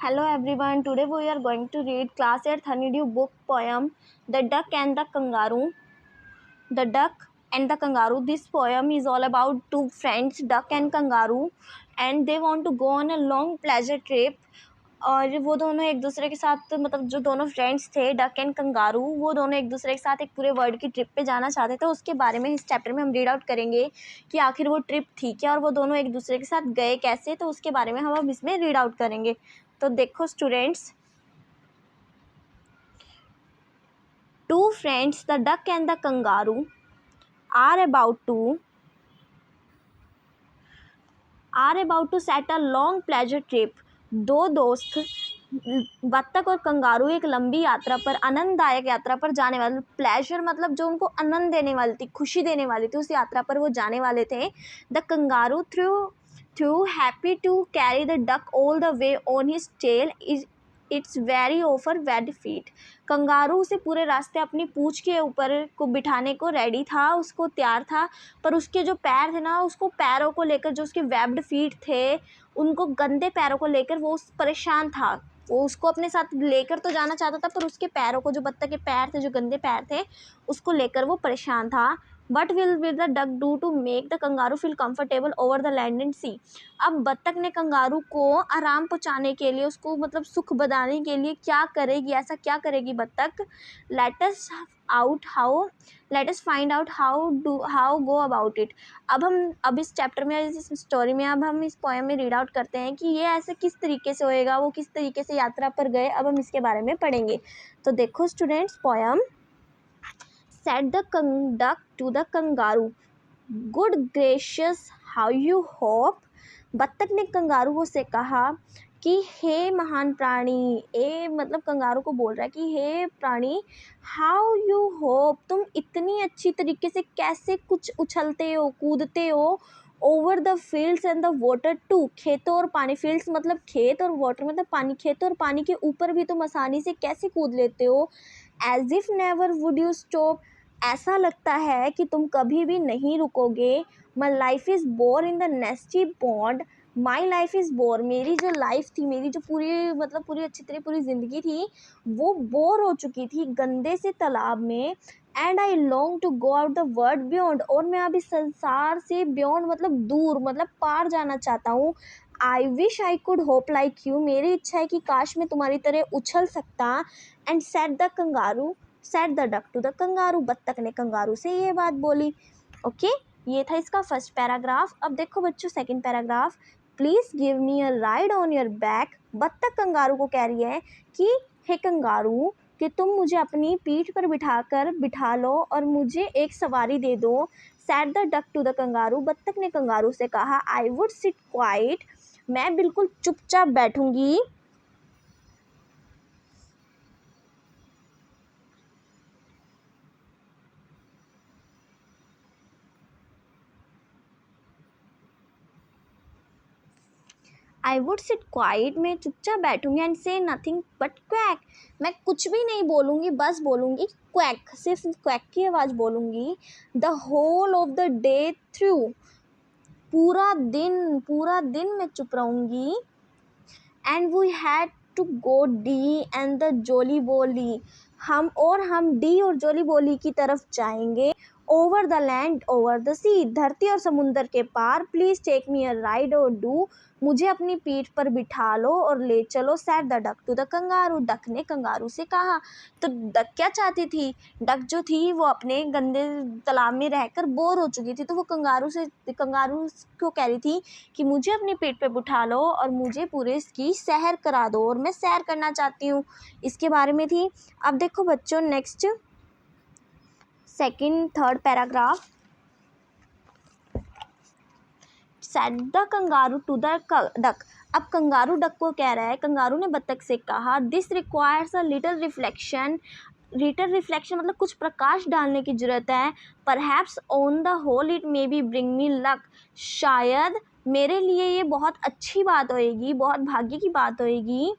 Hello everyone, today we are going to read class 8th honeydew book poem The Duck and the Kangaroo. The Duck and the Kangaroo. This poem is all about two friends, duck and kangaroo, and they want to go on a long pleasure trip. और वो दोनों एक दूसरे के साथ मतलब जो दोनों फ्रेंड्स थे डक एंड कंगारू वो दोनों एक दूसरे के साथ एक पूरे वर्ल्ड की ट्रिप पे जाना चाहते थे। उसके बारे में इस चैप्टर में हम रीड आउट करेंगे कि आखिर वो ट्रिप थी क्या और वो दोनों एक दूसरे के साथ गए कैसे, तो उसके बारे में हम अब इसमें रीड आउट करेंगे। तो देखो students, two friends, the duck and the kangaroo, are about to set a long pleasure trip. दो दोस्त बत्तख और कंगारू एक लंबी यात्रा पर, आनंददायक यात्रा पर जाने वाले, प्लेजर मतलब जो उनको आनंद देने वाली थी, खुशी देने वाली थी, उस यात्रा पर वो जाने वाले थे। The kangaroo through happy to carry the duck all the way on his tail it's very over wed feet. Kangaroo उसे पूरे रास्ते अपनी पूंछ के ऊपर को बिठाने को रेडी था, उसको तैयार था, पर उसके जो पैर थे ना, उसको पैरों को लेकर, जो उसके वेब्ड फीट थे, उनको गंदे पैरों को लेकर वो परेशान था। वो उसको अपने साथ लेकर तो जाना चाहता था, पर उसके पैरों को, जो बत्तख के पैर थे, जो गंदे पैर थे, उसको लेकर वो परेशान था। What will the duck do to make the kangaroo feel comfortable over the land and sea? अब बत्तख ने कंगारू को आराम पहुंचाने के लिए, उसको मतलब सुख बदाने के लिए क्या करेगी, ऐसा क्या करेगी बत्तख? Let us find out how go about it. अब इस चैप्टर में, इस स्टोरी में, अब हम इस पोएम में रीड आउट करते हैं कि ये ऐसे किस तरीके से होएगा, वो किस तरीके से यात्रा पर गए। अब हम इसके बारे में पढ़ेंगे। तो देखो students, poem said the duck to the kangaroo, good gracious, how you hope. बत्तख ने कंगारू से कहा कि हे महान प्राणी, ए मतलब कंगारू को बोल रहा है कि हे प्राणी, हाउ यू होप, तुम इतनी अच्छी तरीके से कैसे कुछ उछलते हो, कूदते हो, over the fields and the water too, खेतों और पानी, फील्ड्स मतलब खेत और वाटर मतलब पानी, खेतों और पानी के ऊपर भी तुम आसानी से कैसे कूद लेते हो। As if never would you stop, ऐसा लगता है कि तुम कभी भी नहीं रुकोगे। My life is bore in the nasty pond, my life is bore, मेरी जो लाइफ थी, मेरी जो पूरी अच्छी तरह पूरी ज़िंदगी थी, वो बोर हो चुकी थी गंदे से तालाब में। And I long to go out the world beyond, और मैं अभी संसार से बियॉन्ड मतलब दूर, मतलब पार जाना चाहता हूँ। I wish I could hope like you, मेरी इच्छा है कि काश मैं तुम्हारी तरह उछल सकता। And said the duck to the kangaroo, बत्तख ने कंगारू से ये बात बोली। ओके, ये था इसका फर्स्ट पैराग्राफ। अब देखो बच्चों second paragraph, please give me a ride on your back. बत्तख कंगारू को कह रही है कि हे कंगारू, कि तुम मुझे अपनी पीठ पर बिठा लो और मुझे एक सवारी दे दो। Said the duck to the kangaroo, बत्तख ने कंगारू से कहा, आई वुड सिट क्वाइट, मैं बिल्कुल चुपचाप बैठूंगी। आई वुड सिट क्वाइट, मैं चुपचाप बैठूंगी। एंड से नथिंग बट क्वैक, मैं कुछ भी नहीं बोलूँगी, बस बोलूँगी क्वैक, सिर्फ क्वैक की आवाज़ बोलूँगी। The whole of the day through, पूरा दिन मैं चुप रहूँगी। And we had to go Dee and the Jelly Bo Lee, हम डी और जोली बोली की तरफ जाएंगे। Over the land over the sea, धरती और समुंदर के पार। Please take me a ride oh do, मुझे अपनी पीठ पर बिठा लो और ले चलो। Said the duck to the kangaroo, duck ने कंगारू से कहा। तो डक क्या चाहती थी? डक जो थी वो अपने गंदे तालाब में रहकर बोर हो चुकी थी, तो वो कंगारू को कह रही थी कि मुझे अपनी पेट पे बिठा लो और मुझे पूरे इसकी सैर करा दो, और मैं सैर करना चाहती हूँ, इसके बारे में थी। अब देखो बच्चों next second third paragraph, said the kangaroo to the duck. अब कंगारू डक को कह रहा है, कंगारू ने बत्तख से कहा, this requires a little reflection मतलब कुछ प्रकाश डालने की जरूरत है। Perhaps on the whole it may be bring me luck, शायद मेरे लिए ये बहुत अच्छी बात होएगी, बहुत भाग्य की बात होएगी।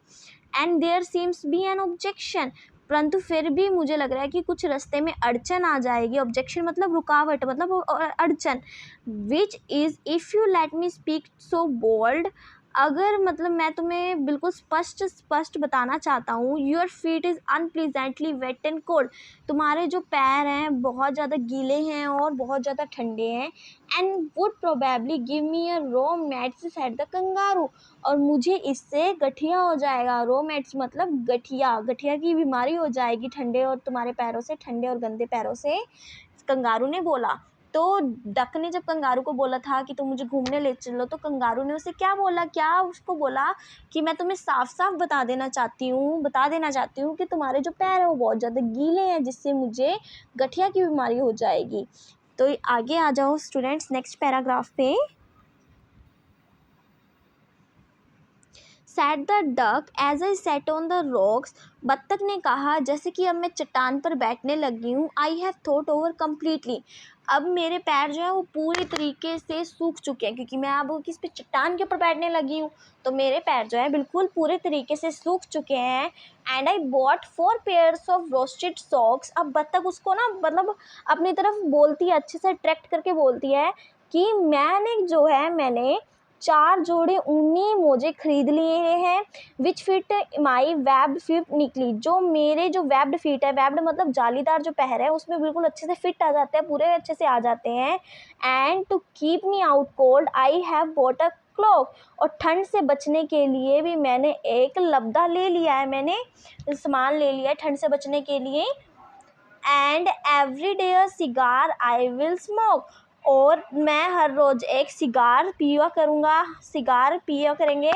And there seems be an objection, परंतु फिर भी मुझे लग रहा है कि कुछ रास्ते में अड़चन आ जाएगी। ऑब्जेक्शन मतलब रुकावट, मतलब अड़चन। Which is if you let me speak so bold, अगर मतलब मैं तुम्हें बिल्कुल स्पष्ट बताना चाहता हूँ, your feet is unpleasantly wet and cold, तुम्हारे जो पैर हैं बहुत ज़्यादा गीले हैं और बहुत ज़्यादा ठंडे हैं। And would probably give me a rheumatiz said the kangaroo, और मुझे इससे गठिया हो जाएगा। रोमैटिस मतलब गठिया, गठिया की बीमारी हो जाएगी ठंडे और तुम्हारे पैरों से, ठंडे और गंदे पैरों से, कंगारू ने बोला। तो डक ने जब कंगारू को बोला था कि तुम मुझे घूमने ले चलो, तो कंगारू ने उसे क्या बोला, क्या उसको बोला कि मैं तुम्हें साफ साफ बता देना चाहती हूँ कि तुम्हारे जो पैर हैं वो बहुत ज़्यादा गीले हैं, जिससे मुझे गठिया की बीमारी हो जाएगी। तो आगे आ जाओ स्टूडेंट्स नेक्स्ट पैराग्राफ पे। Sat the duck as I set on the rocks, बत्तख ने कहा जैसे कि अब मैं चट्टान पर बैठने लगी हूँ। I have thought over completely, अब मेरे पैर जो है वो पूरी तरीके से सूख चुके हैं, क्योंकि मैं अब किस पे, चट्टान के ऊपर बैठने लगी हूँ, तो मेरे पैर जो है बिल्कुल पूरे तरीके से सूख चुके हैं। And I bought 4 pairs of roasted socks, अब बत्तख उसको ना मतलब अपनी तरफ बोलती है, अच्छे से अट्रैक्ट करके बोलती है कि मैंने 4 जोड़े ऊनी मोजे खरीद लिए हैं, विच फिट माई वेब्ड फीट निकली, जो मेरे जो वेब्ड फीट है, वेब्ड मतलब जालीदार जो पैर है, उसमें बिल्कुल अच्छे से फिट आ जाते हैं, पूरे अच्छे से आ जाते हैं। And to keep me out cold I have bought a clock, और ठंड से बचने के लिए भी मैंने एक लबदा ले लिया है, मैंने सामान ले लिया है ठंड से बचने के लिए। And every day a cigar I will smoke, और मैं हर रोज़ एक सिगार पिया करेंगे।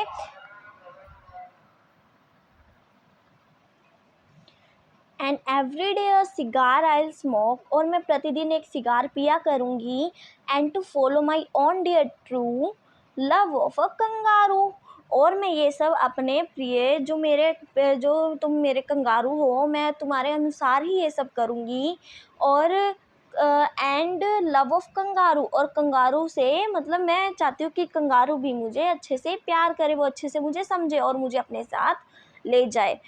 And every day a cigar I will smoke, और मैं प्रतिदिन एक सिगार पिया करूँगी। And to follow my own dear true love of a kangaroo, और मैं ये सब अपने प्रिय जो तुम मेरे कंगारू हो, मैं तुम्हारे अनुसार ही ये सब करूँगी। और एंड लव ऑफ कंगारू, और कंगारू से मतलब मैं चाहती हूँ कि कंगारू भी मुझे अच्छे से प्यार करे, वो अच्छे से मुझे समझे और मुझे अपने साथ ले जाए।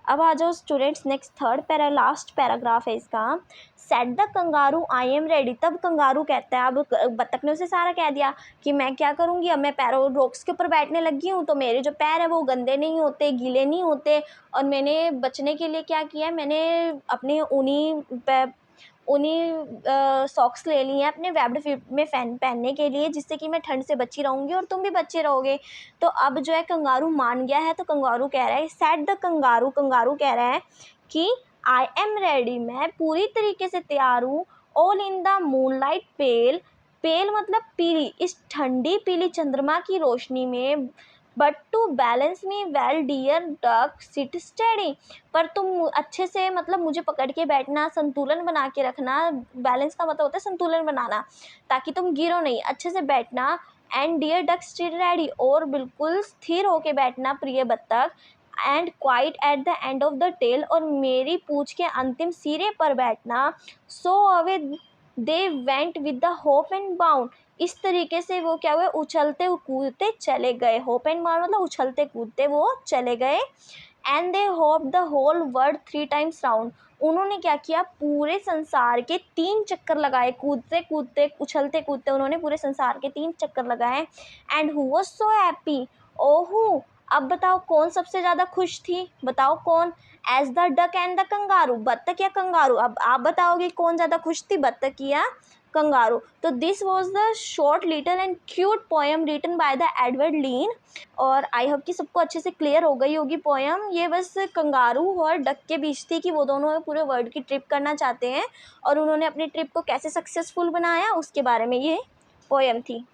अब आ जाओ स्टूडेंट्स नेक्स्ट लास्ट पैराग्राफ है इसका। Set the kangaroo I am ready, तब कंगारू कहता है, अब बत्तख ने उसे सारा कह दिया कि मैं क्या करूँगी, अब मैं पैरों रॉक्स के ऊपर बैठने लगी हूँ, तो मेरे जो पैर है वो गंदे नहीं होते, गीले नहीं होते, और मैंने बचने के लिए क्या किया है, मैंने अपने ऊनी सॉक्स ले लिए हैं अपने वेब्ड फीट में पहनने के लिए, जिससे कि मैं ठंड से बची रहूँगी और तुम भी बचे रहोगे। तो अब जो है कंगारू मान गया है, तो कंगारू कह रहा है, सेट द कंगारू, कंगारू कह रहा है कि आई एम रेडी, मैं पूरी तरीके से तैयार हूँ। All in the moonlight pale, pale मतलब पीली, इस ठंडी पीली चंद्रमा की रोशनी में। But to balance me well dear duck sit steady, पर तुम अच्छे से मतलब मुझे पकड़ के बैठना, संतुलन बना के रखना। बैलेंस का मतलब होता है संतुलन बनाना, ताकि तुम गिरो नहीं, अच्छे से बैठना। And dear duck still ready, और बिल्कुल स्थिर होके बैठना प्रिय बत्तख। And quite at the end of the tail, और मेरी पूंछ के अंतिम सिरे पर बैठना। So away they went with the hop and bound, इस तरीके से वो क्या हुए, उछलते कूदते चले गए। होप एंड बाउंड मतलब उछलते कूदते वो चले गए। And they hop the whole world 3 times round, उन्होंने क्या किया, पूरे संसार के 3 चक्कर लगाए, कूदते कूदते उछलते कूदते उन्होंने पूरे संसार के 3 चक्कर लगाए। And who was so happy, ओहू, अब बताओ कौन सबसे ज़्यादा खुश थी, बताओ कौन, as the duck and the kangaroo, बत्तख या कंगारू, अब आप बताओगे कौन ज़्यादा खुश थी, बत्तख या कंगारू। तो this was the short little and cute poem written by the Edward Lear, और आई होप कि सबको अच्छे से क्लियर हो गई होगी पोएम। ये बस कंगारू और डक के बीच थी कि वो दोनों पूरे वर्ल्ड की ट्रिप करना चाहते हैं, और उन्होंने अपनी ट्रिप को कैसे सक्सेसफुल बनाया उसके बारे में ये पोएम थी।